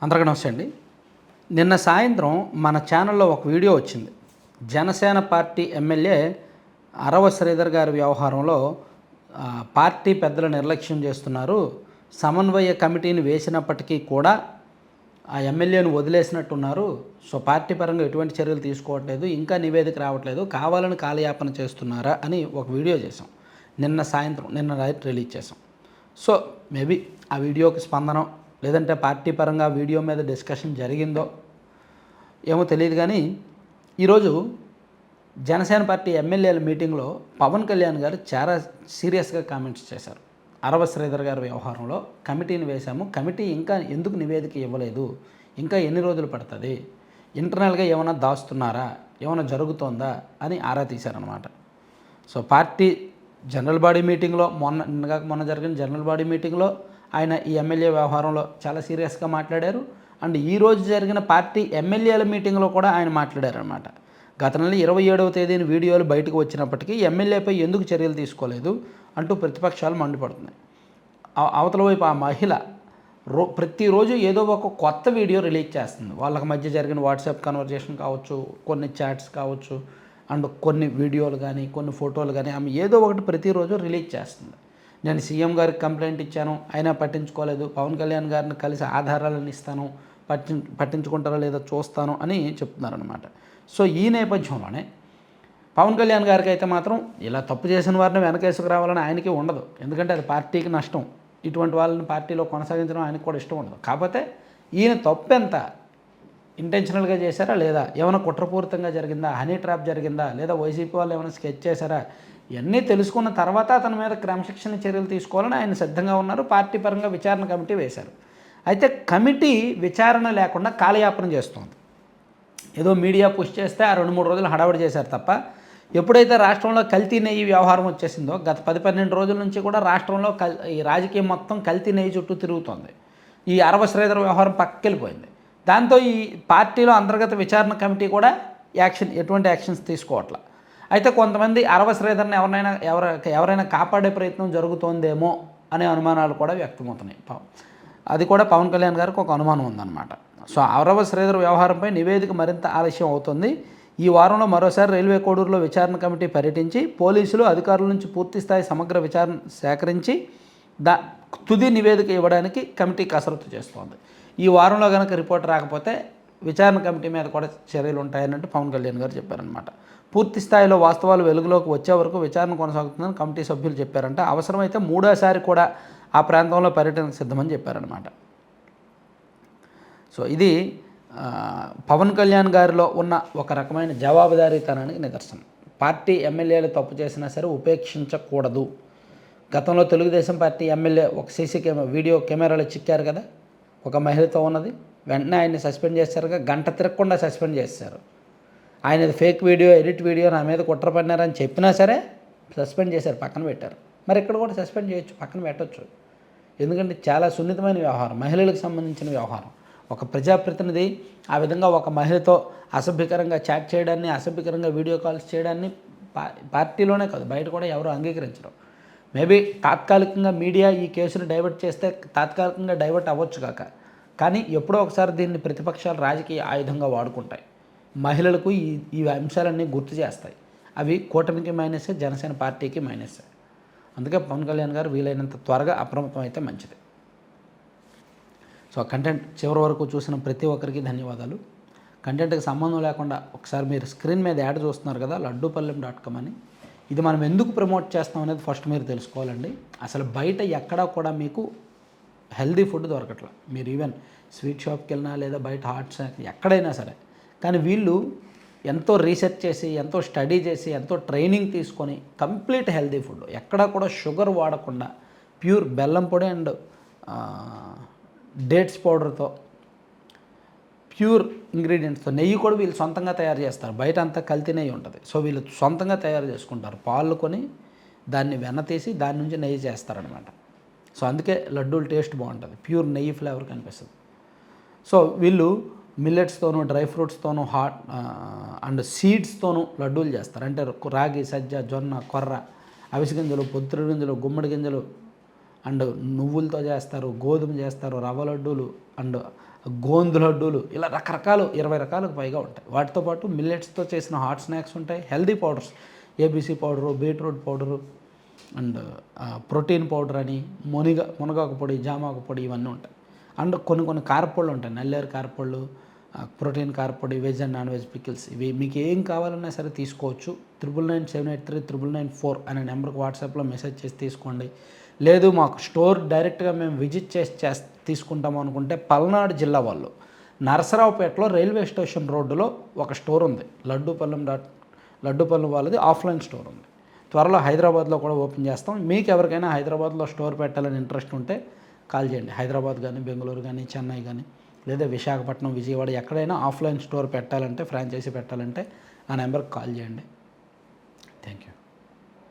అందరికీ నమస్తే అండి. నిన్న సాయంత్రం మన ఛానల్లో ఒక వీడియో వచ్చింది. జనసేన పార్టీ ఎమ్మెల్యే అరవ శ్రీధర్ గారి వ్యవహారంలో పార్టీ పెద్దలు నిర్లక్ష్యం చేస్తున్నారు, సమన్వయ కమిటీని వేసినప్పటికీ కూడా ఆ ఎమ్మెల్యేను వదిలేసినట్టున్నారు. సో పార్టీ పరంగా ఎటువంటి చర్యలు తీసుకోవట్లేదు, ఇంకా నివేదిక రావట్లేదు, కావాలని కాలయాపన చేస్తున్నారా అని ఒక వీడియో చేసాం. నిన్న నైట్ రిలీజ్ చేసాం. సో మేబీ ఆ వీడియోకి స్పందనం లేదంటే పార్టీ పరంగా వీడియో మీద డిస్కషన్ జరిగిందో ఏమో తెలియదు. కానీ ఈరోజు జనసేన పార్టీ ఎమ్మెల్యేల మీటింగ్లో పవన్ కళ్యాణ్ గారు చాలా సీరియస్గా కామెంట్స్ చేశారు. అరవ శ్రీధర్ గారి వ్యవహారంలో కమిటీని వేశాము, కమిటీ ఇంకా ఎందుకు నివేదిక ఇవ్వలేదు, ఇంకా ఎన్ని రోజులు పడుతుంది, ఇంటర్నల్గా ఏమైనా దాస్తున్నారా, ఏమైనా జరుగుతోందా అని ఆరా తీశారనమాట. సో పార్టీ జనరల్ బాడీ మీటింగ్లో మొన్న జరిగిన జనరల్ బాడీ మీటింగ్లో ఆయన ఈ ఎమ్మెల్యే వ్యవహారంలో చాలా సీరియస్గా మాట్లాడారు. అండ్ ఈరోజు జరిగిన పార్టీ ఎమ్మెల్యేల మీటింగ్లో కూడా ఆయన మాట్లాడారనమాట. గత నెల 27వ తేదీన వీడియోలు బయటకు వచ్చినప్పటికీ ఎమ్మెల్యేపై ఎందుకు చర్యలు తీసుకోలేదు అంటూ ప్రతిపక్షాలు మండిపడుతున్నాయి. అవతల వైపు ఆ మహిళ ప్రతిరోజు ఏదో ఒక కొత్త వీడియో రిలీజ్ చేస్తుంది. వాళ్ళకి మధ్య జరిగిన వాట్సాప్ కన్వర్జేషన్ కావచ్చు, కొన్ని చాట్స్ కావచ్చు, అండ్ కొన్ని వీడియోలు కానీ కొన్ని ఫోటోలు కానీ ఆమె ఏదో ఒకటి ప్రతిరోజు రిలీజ్ చేస్తుంది. నేను సీఎం గారికి కంప్లైంట్ ఇచ్చాను, అయినా పట్టించుకోలేదు, పవన్ కళ్యాణ్ గారిని కలిసి ఆధారాలను ఇస్తాను, పట్టించుకుంటారో లేదో చూస్తాను అని చెప్తున్నారనమాట. సో ఈ నేపథ్యంలోనే పవన్ కళ్యాణ్ గారికి అయితే మాత్రం ఇలా తప్పు చేసిన వారిని వెనకేసుకు రావాలని ఆయనకి ఉండదు. ఎందుకంటే అది పార్టీకి నష్టం. ఇటువంటి వాళ్ళని పార్టీలో కొనసాగించడం ఆయనకు కూడా ఇష్టం ఉండదు. కాకపోతే ఈయన తప్పు ఎంత, ఇంటెన్షనల్గా చేశారా లేదా, ఏమైనా కుట్రపూరితంగా జరిగిందా, హనీ ట్రాప్ జరిగిందా, లేదా వైసీపీ వాళ్ళు ఏమైనా స్కెచ్ చేశారా, ఇవన్నీ తెలుసుకున్న తర్వాత అతని మీద క్రమశిక్షణ చర్యలు తీసుకోవాలని ఆయన సిద్ధంగా ఉన్నారు. పార్టీ పరంగా విచారణ కమిటీ వేశారు. అయితే కమిటీ విచారణ లేకుండా కాలయాపన చేస్తోంది. ఏదో మీడియా పుష్ చేస్తే ఆ 2-3 రోజులు హడావిడి చేశారు తప్ప, ఎప్పుడైతే రాష్ట్రంలో కల్తీ నెయ్యి వ్యవహారం వచ్చేసిందో గత 10-12 రోజుల నుంచి కూడా రాష్ట్రంలో ఈ రాజకీయం మొత్తం కల్తీ నెయ్యి చుట్టూ తిరుగుతోంది. ఈ అరవ శ్రీధర్ వ్యవహారం పక్కకెళ్ళిపోయింది. దాంతో ఈ పార్టీలో అంతర్గత విచారణ కమిటీ కూడా ఎటువంటి యాక్షన్స్ తీసుకోవట్లా. అయితే కొంతమంది అరవ శ్రీధర్ని ఎవరైనా కాపాడే ప్రయత్నం జరుగుతోందేమో అనే అనుమానాలు కూడా వ్యక్తమవుతున్నాయి. అది కూడా పవన్ కళ్యాణ్ గారికి ఒక అనుమానం ఉందన్నమాట. సో అరవ శ్రీధర్ వ్యవహారంపై నివేదిక మరింత ఆలస్యం అవుతుంది. ఈ వారంలో మరోసారి రైల్వే కోడూరులో విచారణ కమిటీ పర్యటించి పోలీసులు అధికారుల నుంచి పూర్తిస్థాయి సమగ్ర విచారణ సేకరించి తుది నివేదిక ఇవ్వడానికి కమిటీ కసరత్తు చేస్తోంది. ఈ వారంలో కనుక రిపోర్ట్ రాకపోతే విచారణ కమిటీ మీద కూడా చర్యలు ఉంటాయన్నట్టు పవన్ కళ్యాణ్ గారు చెప్పారనమాట. పూర్తి స్థాయిలో వాస్తవాలు వెలుగులోకి వచ్చే వరకు విచారణ కొనసాగుతుందని కమిటీ సభ్యులు చెప్పారంట. అవసరమైతే 3వ కూడా ఆ ప్రాంతంలో పర్యటనకు సిద్ధమని చెప్పారనమాట. సో ఇది పవన్ కళ్యాణ్ గారిలో ఉన్న ఒక రకమైన జవాబుదారీతనానికి నిదర్శనం. పార్టీ ఎమ్మెల్యేలు తప్పు చేసినా సరే ఉపేక్షించకూడదు. గతంలో తెలుగుదేశం పార్టీ ఎమ్మెల్యే ఒక వీడియో కెమెరాలో చిక్కారు కదా, ఒక మహిళతో ఉన్నది, వెంటనే ఆయన్ని సస్పెండ్ చేశారుగా, గంట తిరగకుండా సస్పెండ్ చేశారు. ఆయనది ఫేక్ వీడియో, ఎడిట్ వీడియో, నా మీద కుట్ర పడినారని చెప్పినా సరే సస్పెండ్ చేశారు, పక్కన పెట్టారు. మరి ఇక్కడ కూడా సస్పెండ్ చేయొచ్చు, పక్కన పెట్టచ్చు. ఎందుకంటే చాలా సున్నితమైన వ్యవహారం, మహిళలకు సంబంధించిన వ్యవహారం. ఒక ప్రజాప్రతినిధి ఆ విధంగా ఒక మహిళతో అసభ్యకరంగా చాట్ చేయడాన్ని, అసభ్యకరంగా వీడియో కాల్స్ చేయడాన్ని పార్టీలోనే కాదు బయట కూడా ఎవరు అంగీకరించరు. మేబీ తాత్కాలికంగా మీడియా ఈ కేసును డైవర్ట్ చేస్తే తాత్కాలికంగా డైవర్ట్ అవ్వచ్చు కానీ ఎప్పుడో ఒకసారి దీన్ని ప్రతిపక్షాలు రాజకీయ ఆయుధంగా వాడుకుంటాయి. మహిళలకు ఈ అంశాలన్నీ గుర్తు చేస్తాయి. అవి కూటమికి మైనసే, జనసేన పార్టీకి మైనసే. అందుకే పవన్ కళ్యాణ్ గారు వీలైనంత త్వరగా అప్రమత్తం అయితే మంచిది. సో కంటెంట్ చివరి వరకు చూసిన ప్రతి ఒక్కరికి ధన్యవాదాలు. కంటెంట్కి సంబంధం లేకుండా ఒకసారి మీరు స్క్రీన్ మీద యాడ్ చూస్తున్నారు కదా, laddupallem.com అని. ఇది మనం ఎందుకు ప్రమోట్ చేస్తాం అనేది ఫస్ట్ మీరు తెలుసుకోవాలండి. అసలు బయట ఎక్కడా కూడా మీకు హెల్దీ ఫుడ్ దొరకట్లా. మీరు ఈవెన్ స్వీట్ షాప్కి వెళ్ళినా లేదా బయట హాట్ స్నాక్స్ ఎక్కడైనా సరే, కానీ వీళ్ళు ఎంతో రీసెర్చ్ చేసి, ఎంతో స్టడీ చేసి, ఎంతో ట్రైనింగ్ తీసుకొని కంప్లీట్ హెల్దీ ఫుడ్, ఎక్కడా కూడా షుగర్ వాడకుండా ప్యూర్ బెల్లం పొడి అండ్ డేట్స్ పౌడర్తో, ప్యూర్ ఇంగ్రీడియంట్స్తో, నెయ్యి కూడా వీళ్ళు సొంతంగా తయారు చేస్తారు. బయట అంతా కల్తీ నెయ్యి ఉంటుంది. సో వీళ్ళు సొంతంగా తయారు చేసుకుంటారు. పాలు కొని దాన్ని వెన్న తీసి దాని నుంచి నెయ్యి చేస్తారనమాట. సో అందుకే లడ్డూలు టేస్ట్ బాగుంటుంది, ప్యూర్ నెయ్యి ఫ్లేవర్ కనిపిస్తుంది. సో వీళ్ళు మిల్లెట్స్తోనూ, డ్రై ఫ్రూట్స్తోనూ, అండ్ సీడ్స్తోనూ లడ్డూలు చేస్తారు. అంటే రాగి, సజ్జ, జొన్న, కొర్ర, అవిసె గింజలు, పొద్దురు గింజలు, గుమ్మడి గింజలు అండ్ నువ్వులతో చేస్తారు, గోధుమ చేస్తారు, రవ్వ లడ్డూలు అండ్ గోందు లడ్డూలు, ఇలా రకరకాలు 20 రకాలకు పైగా ఉంటాయి. వాటితో పాటు మిల్లెట్స్తో చేసిన హాట్ స్నాక్స్ ఉంటాయి, healthy powders, ABC powder, beetroot powder and protein powder అని, మునగాకు పొడి, జామాకు పొడి ఇవన్నీ ఉంటాయి. అండ్ కొన్ని కారపొళ్ళు ఉంటాయి, నల్లేరు కారపొళ్ళు, ప్రోటీన్ కారపొడి, veg and non veg pickles. ఇవి మీకు ఏం కావాలన్నా సరే తీసుకోవచ్చు. 9997839994 అనే నెంబర్కి వాట్సాప్లో మెసేజ్ చేసి తీసుకోండి. లేదు మాకు స్టోర్ డైరెక్ట్గా మేము విజిట్ చేసి తీసుకుంటాము అనుకుంటే పల్నాడు జిల్లా వాళ్ళు నరసరావుపేటలో రైల్వే స్టేషన్ రోడ్డులో ఒక స్టోర్ ఉంది, లడ్డూపల్లెం వాళ్ళది ఆఫ్లైన్ స్టోర్ ఉంది. త్వరలో హైదరాబాద్లో కూడా ఓపెన్ చేస్తాం. మీకు ఎవరికైనా హైదరాబాద్లో స్టోర్ పెట్టాలని ఇంట్రెస్ట్ ఉంటే కాల్ చేయండి. హైదరాబాద్ కానీ, బెంగళూరు కానీ, చెన్నై కానీ, లేదా విశాఖపట్నం, విజయవాడ ఎక్కడైనా ఆఫ్లైన్ స్టోర్ పెట్టాలంటే, ఫ్రాంచైజీ పెట్టాలంటే ఆ నెంబర్కి కాల్ చేయండి. Thank you.